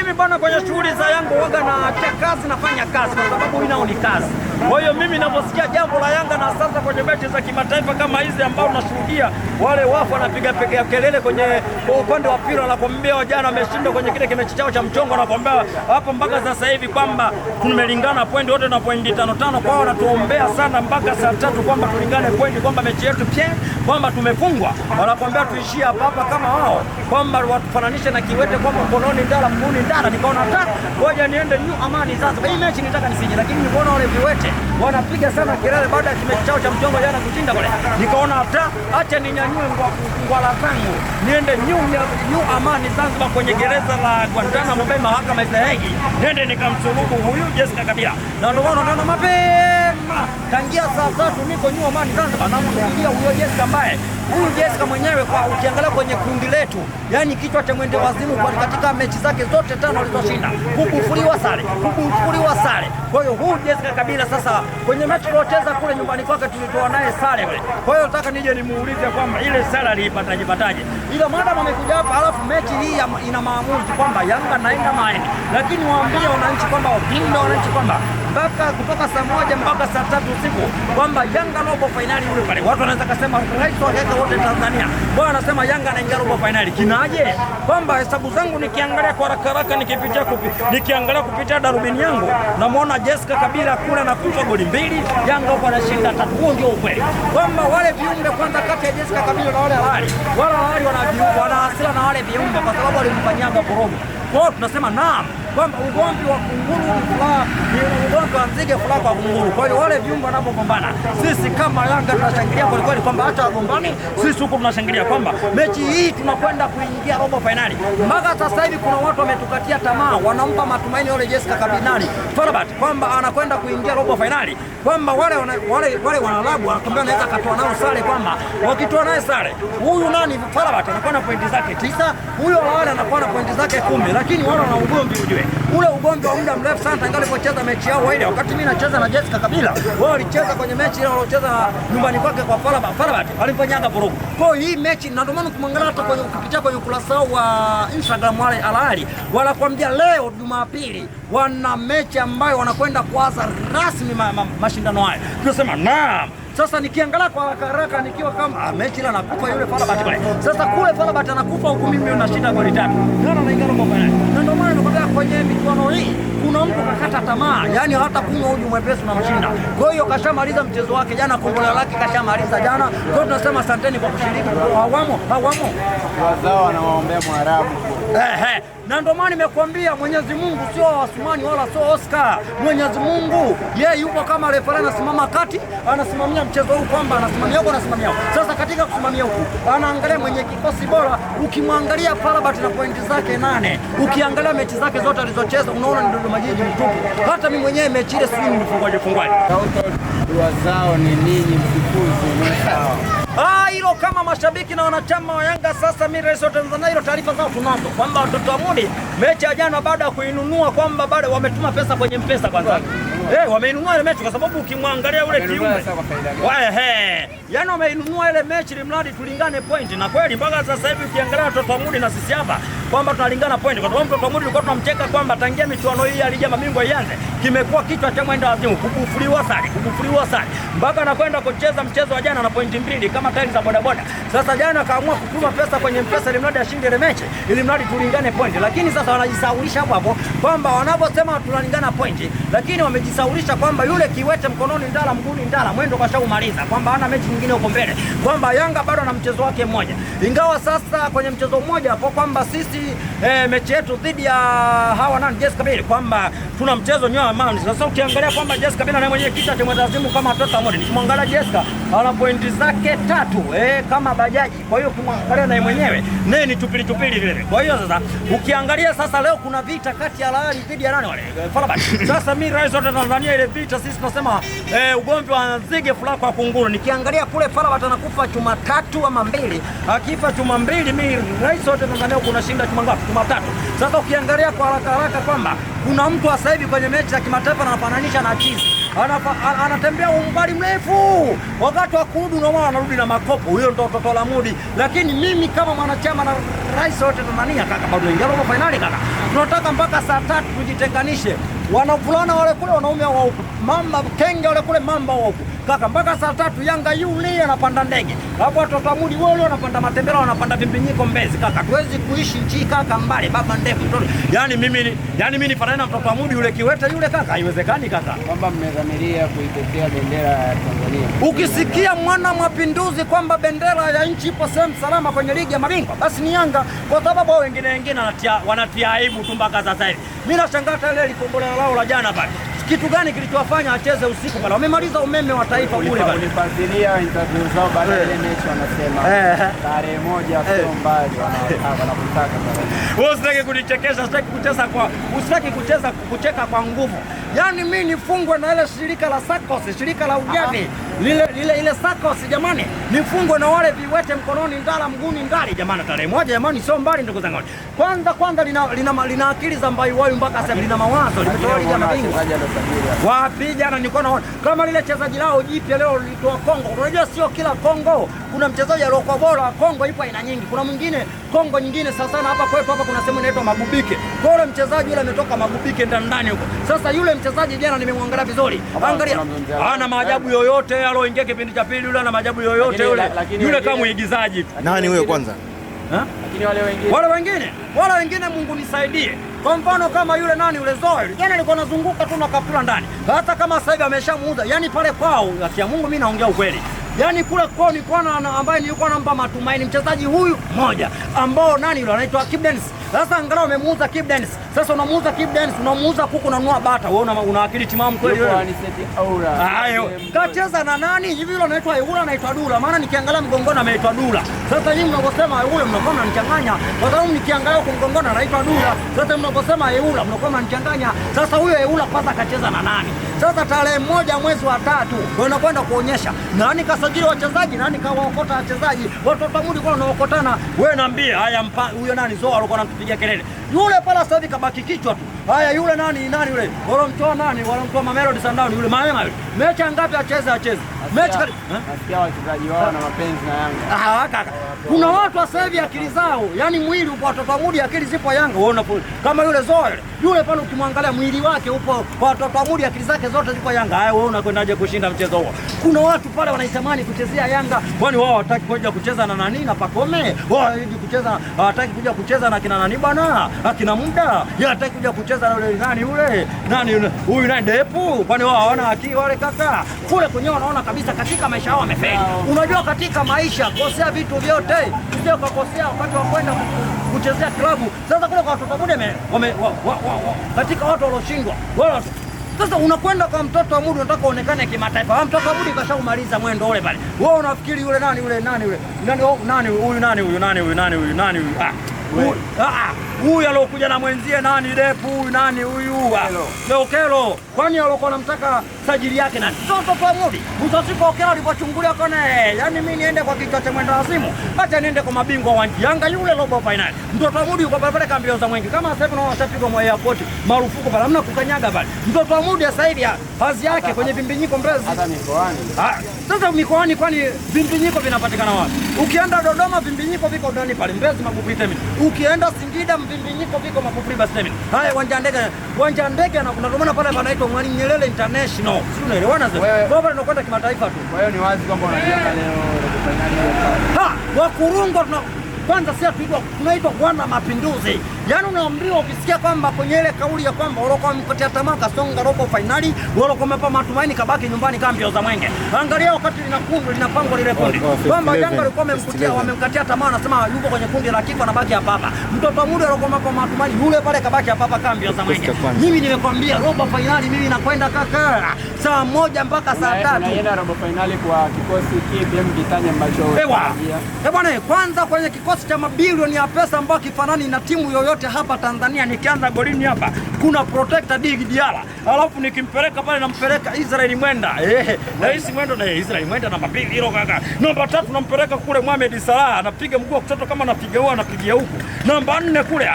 Mimi bwana, kwenye shughuli za Yanga huaga na kazi, nafanya kazi kwa sababu inao ni kazi. Kwa hiyo mimi ninaposikia jambo la Yanga na sasa kwenye mechi za kimataifa kama hizi ambao tunashuhudia wale wafu wanapiga kelele kwenye upande wa pili, wanakuambia wajana wameshindwa kwenye kile kimechi chao cha mchongo, wanakuambia hapo mpaka sasa hivi kwamba tumelingana pointi wote na pointi 5-5. Kwao wanatuombea sana mpaka saa 3 kwamba tulingane pointi, kwamba mechi yetu kwamba tumefungwa. Wanakuambia tuishie hapa kama wao, kwamba watufananishe na kiwete kwamba mkononi ndala mguuni ndala. Nikaona hata ngoja niende New Amani sasa. Hii mechi nitaka nisije, lakini niliona wale viwete wanapiga sana kelele baada ya kimechi chao cha mchongo jana kushinda kule. Nikaona hata acha ninyanyue ngwala zangu niende New Amani Zanzibar kwenye gereza la Guantanamo Bay, mahakama ya Hague, nende nikamsulubu huyu Jessica Kabila. Na ndio maana naona mapema tangia saa 3 niko New Amani Zanzibar, na mwangalia huyo Jessica ambaye huyu Jessica mwenyewe kwa ukiangalia kwenye kundi letu, yani kichwa cha mwende wazimu kwa katika mechi zake zote 5 alizoshinda, kubufuliwa sare. Kwa hiyo huyu Jessica Kabila sasa kwenye mechi tuliocheza kule nyumbani kwake tulitoa naye sare yule. Kwa hiyo nataka nije nimuulize kwamba ile sare alipataje. Ila madam amekuja hapa, alafu mechi hii ina maamuzi kwamba Yanga naenda maeni, lakini waambie wananchi kwamba wapinde wananchi kwamba mpaka kutoka saa 1 mpaka saa 3 usiku kwamba Yanga robo finali yule pale. Watu wanaweza kusema rais wa Yanga wote Tanzania bwana anasema Yanga anaingia robo finali. Kinaje? Kwamba hesabu zangu nikiangalia kwa haraka nikiangalia kupitia darubini yangu namuona Jessica Kabila kule na kufa goli 2, Yanga huko anashinda 3. Huo ndio ukweli. Kwamba wale viumbe kwanza kati ya Jessica Kabila na wale halali wana hasira na wale viumbe kwa sababu walimfanyaga korogo. Kwa hiyo tunasema naam kwamba ugomvi wa kunguru ni ugomvi wa nzige furaha kwa kunguru. Kwa hiyo wale viumbe wanapogombana, sisi kama Yanga tunashangilia kwa kweli kwamba hata wagombani, sisi huko tunashangilia kwamba mechi hii tunakwenda kuingia robo finali. Mpaka sasa hivi kuna watu wametukatia tamaa, wanampa matumaini yule Jessica Kabinani Farabat kwamba anakwenda kuingia robo finali, kwamba wale wanalabu wanakwambia anaweza katoa nao sare, kwamba wakitoa naye sare huyu nani Farabat anakuwa na pointi zake 9, huyo wale anakuwa na pointi zake 10, lakini wale wana ugomvi ujue. Ule ugomvi wa muda mrefu sana tangu alipocheza mechi yao ile. Wakati mimi nacheza na Jessica Kabila, wao walicheza kwenye mechi ile waliocheza nyumbani kwake kwa Farabat, alifanyaga vurugu. Kwa hiyo hii mechi na ndio maana kumwangalia hata kupitia kwenye ukurasa wa Instagram wale Alali wanakuambia leo Jumapili wana mechi ambayo wanakwenda kuanza rasmi mashindano haya. Tunasema naam. Sasa nikiangalia kwa haraka nikiwa kama mechi ile anakufa yule Farabat kule. Sasa kule Farabat anakufa huku mimi nashinda goli 3. Ndio anaingia robo finali. Na ndio maana nakwambia kwenye michuano hii kuna mtu kakata tamaa, yani hata kunywa uji mwepesi na mashinda. Kwa hiyo kashamaliza mchezo wake jana, kombola lake kashamaliza jana. Kwa hiyo tunasema asanteni kwa kushiriki. Hawamo wazao wanawaombea Mwarabu. Na ndio maana nimekuambia Mwenyezi Mungu sio Wasumani wala sio Oscar. Mwenyezi Mungu yeye yupo kama refa, anasimama kati, anasimamia mchezo huu kwamba anasimamia huko anasimamia huko. Sasa katika kusimamia huko anaangalia mwenye kikosi bora. Ukimwangalia Farabat na pointi zake 8, ukiangalia mechi zake zote alizocheza unaona ni Dodoma Jiji mtupu. Hata mimi mwenyewe mechi ile sijui nilifungwaje. Dua zao ni nini mtukufu? Hilo kama mashabiki na wanachama wa Yanga. Sasa mimi rais wa Tanzania, hilo taarifa zao tunazo kwamba watoto wa Mudi mechi ya jana baada ya kuinunua kwamba bado wametuma pesa kwenye M-Pesa kwanza. Wameinunua ile mechi kwa sababu ukimwangalia ule kiumbe yani wameinunua ile mechi ili mradi tulingane point, na kweli mpaka sasa hivi ukiangalia watoto wa Mudi na sisi hapa kwamba tunalingana point, kwa sababu mtoto wa Mudi tulikuwa tunamcheka kwamba tangia michuano hii alija mabingwa ianze kimekuwa kichwa cha mwenda wazimu, kubufuliwa sare mpaka anakwenda kucheza mchezo wa jana na pointi 2 kama tairi za bodaboda. Sasa jana akaamua kutuma pesa kwenye M-Pesa ili mradi ashinde ile mechi, ili mradi tulingane point. Lakini sasa wanajisaulisha hapo kwamba wanaposema tunalingana point, lakini wamejisaulisha kwamba yule kiwete mkononi ndala mguuni ndala mwendo kashaumaliza, kwamba hana mechi nyingine huko mbele, kwamba Yanga bado na mchezo wake mmoja. Ingawa sasa kwenye mchezo mmoja hapo kwamba sisi mechi yetu dhidi ya hawa nani Jessica Kabila kwamba tuna mchezo nywa amani. Sasa ukiangalia kwamba Jessica Kabila naye mwenyewe kichwa cha mwanazimu kama watoto mmoja, nikimwangalia Jessica ana pointi zake 3 kama bajaji. Kwa hiyo kumwangalia naye mwenyewe naye ni tupili vile. Kwa hiyo sasa ukiangalia sasa leo kuna vita kati ya Alali dhidi ya nani wale Farabat. Sasa mimi rais wa Tanzania ile vita sisi tunasema ugomvi wa nzige furaha kwa kunguru. Nikiangalia kule Farabat anakufa chuma 3 ama 2, akifa chuma 2 mimi rais wa Tanzania kuna shinda chuma ngapi? Chuma 3. Sasa ukiangalia kwa haraka kwamba kuna mtu sasa hivi kwenye mechi za kimataifa anafananisha na chizi, anatembea umbali mrefu, wakati wa kurudi unaona anarudi na makopo. Huyo ndo toto la Mudi. Lakini mimi kama mwanachama na rais wote Tanzania kaka, bado ingia robo finali kaka. Tunataka mpaka saa 3 tujitenganishe. Wanavulana wale kule, wanaume wa huku, mamba kenge wale kule, mamba wa huku kaka, mpaka saa 3 Yanga yule anapanda ndege, hapo watoto Mudi wale wanapanda matembele, wanapanda Vimbinyiko Mbezi kaka. Tuwezi kuishi nchi kaka mbali baba ndefu mtoto. Yani mimi nifanane na mtoto Mudi yule kiwete yule kaka, haiwezekani kaka. Kwamba mmedhamiria kuitetea bendera ya Tanzania. Ukisikia mwana mapinduzi kwamba bendera ya nchi ipo sehemu salama kwenye ligi ya mabingwa, basi ni Yanga, kwa sababu wao wengine wanatia aibu tu mpaka sasa hivi. Mimi nashangaa ile likombolea lao la jana pale. Kitu gani kilichowafanya acheze usiku pale? Wamemaliza umeme wa taifa kule pale. Ulifuatilia interview zao baada ya ile mechi, wanasema tarehe moja sio mbali, wanakutaka tarehe. Wewe usitaki kunichekesha, usitaki kucheka kwa nguvu. Yaani mimi nifungwe na ile shirika la SACCOS, shirika la ugavi ile SACCOS jamani, nifungwe na wale viwete mkononi ndala mguni ndali jamani, tarehe moja jamani, sio mbali ndugu zangu. Kwanza lina akili za mbai wao mpaka sasa, lina mawazo, limetoa ligi ya mabingwa. Wapi jana nilikuwa naona kama lile chezaji lao jipya leo lilitoa Kongo. Unajua sio kila Kongo kuna mchezaji aliyokuwa bora. Kongo ipo aina nyingi, kuna mwingine Kongo nyingine sasa na hapa kwetu hapa kuna sehemu inaitwa Magubike. Kwa hiyo mchezaji yule ametoka Magubike ndani huko. Sasa yule mchezaji jana nimemwangalia vizuri. Angalia, hana maajabu yoyote aloingia kipindi cha pili, yule ana maajabu yoyote yule kama muigizaji tu. Nani huyo kwanza? Lakini wale wengine Mungu nisaidie. Kwa mfano kama yule nani yule Zoe, jana alikuwa anazunguka tu na kapula ndani. Hata kama sasa hivi ameshamuuza, yani pale kwao, ya Mungu mimi naongea ukweli. Yani kule kwao ni kwa ambaye nilikuwa nampa matumaini mchezaji huyu mmoja ambao nani yule anaitwa Kibdens. Sasa angalau umemuuza Kibdens. Sasa unamuuza Kibdens, unamuuza kuku, unanunua bata. Wewe una akili timamu kweli wewe? Hayo. Kacheza na nani? Hivi yule anaitwa Eula, anaitwa Dula. Maana nikiangalia mgongoni ameitwa Dula. Sasa nyinyi mnaposema Eula mnakuwa mnanichanganya. Kwa sababu nikiangalia kwa mgongoni anaitwa Dula. Sasa mnaposema Eula mnakuwa mnanichanganya. Sasa huyo Eula kwanza kacheza na nani? Sasa tarehe 1 mwezi wa 3 ndio unakwenda kuonyesha nani kasajili wachezaji, nani kawaokota wachezaji. Watoto Mudi kwa wanaokotana. Wewe niambie, haya huyo nani Zoa alikuwa anatupigia kelele. Yule pala sasa hivi kabaki kichwa tu. Haya yule nani yule? Walomtoa nani? Walomtoa Mamelodi Sundowns yule Mahema yule. Mechi ngapi acheze? Mechi nasikia wachezaji wao na mapenzi na Yanga. Kaka. Kuna watu sasa hivi akili zao, yani mwili upo watoto Mudi, akili zipo Yanga. Unaona kama yule Zoe yule pale ukimwangalia mwili wake upo watoto Mudi, akili zake zote zipo Yanga. Haya wewe unakwendaje kushinda mchezo huo? Kuna watu pale wanaitamani kuchezea Yanga. Kwani wao hawataki kuja kucheza na nani na Pakome? Wao hawataki kuja kucheza na kina nani bwana? Akina Muda. Yeye hataki kuja kucheza na yule nani huyu nani Depu. Kwani wao hawana akili wale kaka? Kule kwenyewe wanaona kabisa katika maisha yao wamefeli. Unajua katika maisha kosea vitu vyote. Sio kukosea wakati wa kwenda kuchezea klabu. Sasa kule kwa watoto Mudi katika watu walioshindwa. Sasa unakwenda kwa mtoto wa Mudi unataka uonekane kimataifa. Mtoto wa Mudi kashaumaliza mwendo ule pale. Wewe unafikiri yule nani yule? Huyu alokuja na mwenzie nani Depu huyu nani huyu Okelo. Kwani alikuwa anamtaka sajili yake nani? Mtoto wa Mudi. Mtasipo Okelo alipochungulia kona yani mimi niende kwa kichwa cha mwenda wazimu. Acha niende kwa mabingwa wa Yanga yule robo finali. Mtoto wa Mudi yuko pale kambio za mwingi. Kama sasa hivi unaona washapigwa mwa airport marufuku pale. Hamna kukanyaga pale. Mtoto wa Mudi sasa hivi hazi yake kwenye Vimbinyiko Mbezi. Hata mikoani. Sasa mikoani kwani Vimbinyiko vinapatikana wapi? Ukienda Dodoma Vimbinyiko viko ndani pale Mbezi Magufuli. Ukienda Singida Vimbinyiko viko Magufuli basi. Haya uwanja ndege na kuna pale panaitwa Mwalimu Nyerere International. Si unaelewana sasa? Baba tunakwenda kimataifa tu. Kwa hiyo ni wazi kwamba unajiandaa leo robo finali. Wakurungo kwanza sasa tunaitwa Bwana Mapinduzi. Yaani unaambiwa ukisikia kwamba kwenye ile kauli ya kwamba walikuwa wamkotea tamaa kasonga robo finali, walikuwa wamepata matumaini kabaki nyumbani kama mbio za mwenge. Angalia wakati linapangwa lile kundi. Kwamba Yanga walikuwa wamemkatia tamaa, anasema yuko kwenye kundi la kifo na baki hapa hapa. Mtoto Mudi alikuwa wamepata matumaini, yule pale kabaki hapa hapa kama mbio za mwenge. Mimi nimekwambia robo finali mimi nakwenda kaka. Saa 1 mpaka saa 3. Unaenda robo finali kwa kikosi kipi mkitanya ambacho bwana, kwanza kwenye kikosi cha mabilioni ya pesa ambao kifanani na timu yoyote hapa Tanzania. Nikianza golini hapa kuna protector Digi Diala, alafu nikimpeleka pale nampeleka Israel Mwenda. Rais Mwenda na Israel Mwenda namba 2 hilo kaka. Namba 3 nampeleka kule Mohamed Salah, anapiga mguu wa kushoto kama anapiga huko anapigia huku. Namba 4 kule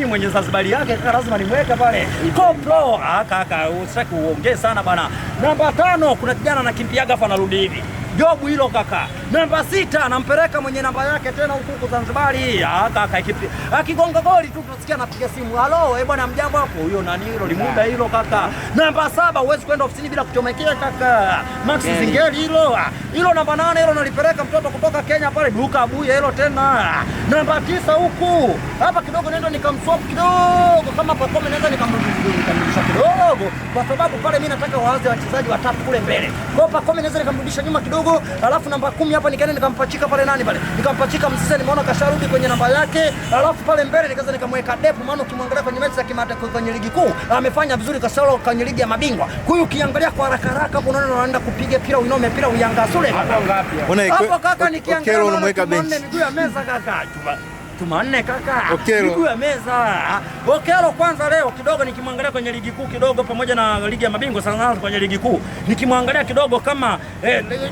mwenye Zanzibar yake lazima nimweke pale. Koplo kaka usitaki uongee sana bana. Namba 5 kuna kijana anakimbiaga hapa anarudi hivi. Jobu hilo kaka. Namba 6 anampeleka mwenye namba yake tena huku Zanzibari. Kaka akigonga goli tu tusikia anapiga simu. Halo, bwana mjambo hapo. Huyo nani hilo limuda hilo kaka. Namba 7 huwezi kwenda ofisini bila kuchomekea kaka. Max Zingeli hilo. Hilo namba 8 hilo nalipeleka mtoto kutoka Kenya pale duka Abuya hilo tena. Namba 9 huku. Hapa kidogo nenda nikamswap kidogo kama Pacome naweza nikamrudisha kidogo. Kwa sababu pale mimi nataka waanze wachezaji watatu kule mbele. Kwa Pacome naweza nikamrudisha nyuma kidogo, alafu namba 10 hapa nikaenda nikampachika pale nani pale. Nikampachika Msisa nimeona kasharudi kwenye namba yake, alafu pale mbele nikaanza nikamweka Depu maana ukimwangalia kwenye mechi za kimataifa kwenye ligi kuu amefanya vizuri kasoro kwenye ligi ya mabingwa. Kwa hiyo ukiangalia kwa haraka haraka hapo unaona anaenda kupiga pira uinome pira uyanga sule. Hapo kaka nikiangalia unamweka benchi. Miguu ya meza kaka. Jumanne kaka. Miguu ya meza. Okelo kwanza leo kidogo nikimwangalia kwenye ligi kuu kidogo pamoja na ligi ya mabingwa sana kwenye ligi kuu. Nikimwangalia kidogo kama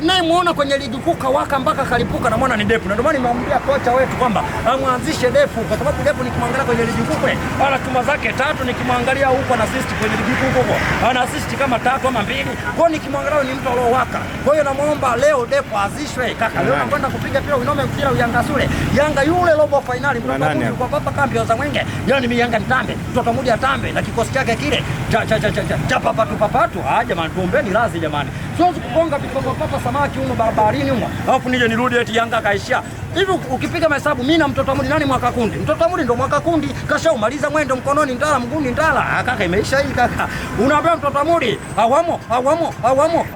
naye muona kwenye ligi kuu kawaka mpaka kalipuka na muona ni Depu. Na ndio maana nimemwambia kocha wetu kwamba amwanzishe Depu kwa sababu Depu nikimwangalia kwenye ligi kuu kule ana chuma zake 3 nikimwangalia huko ana assist kwenye ligi kuu huko. Ana assist kama 3 ama 2. Kwa hiyo nikimwangalia ni mtu aliyowaka. Kwa hiyo namuomba leo Depu azishwe kaka. Leo anakwenda kupiga pira uinome mpira uyanga sule. Yanga yule robo finali kwa papa kambi za Mwenge. Leo ni Yanga Ntambe. Mtoto mmoja atambe na kikosi chake kile cha papatu. Jamani tuombeni radhi jamani. Siwezi kugonga vikongo papa samaki huko barabarini huko. Alafu nije nirudi eti Yanga kaishia. Hivi ukipiga mahesabu mimi na mtoto Amudi nani mwaka kundi? Mtoto Amudi ndo mwaka kundi. Kashaumaliza mwendo mkononi ndala mguuni ndala. Kaka imeisha hii kaka. Unaambia mtoto Amudi awamo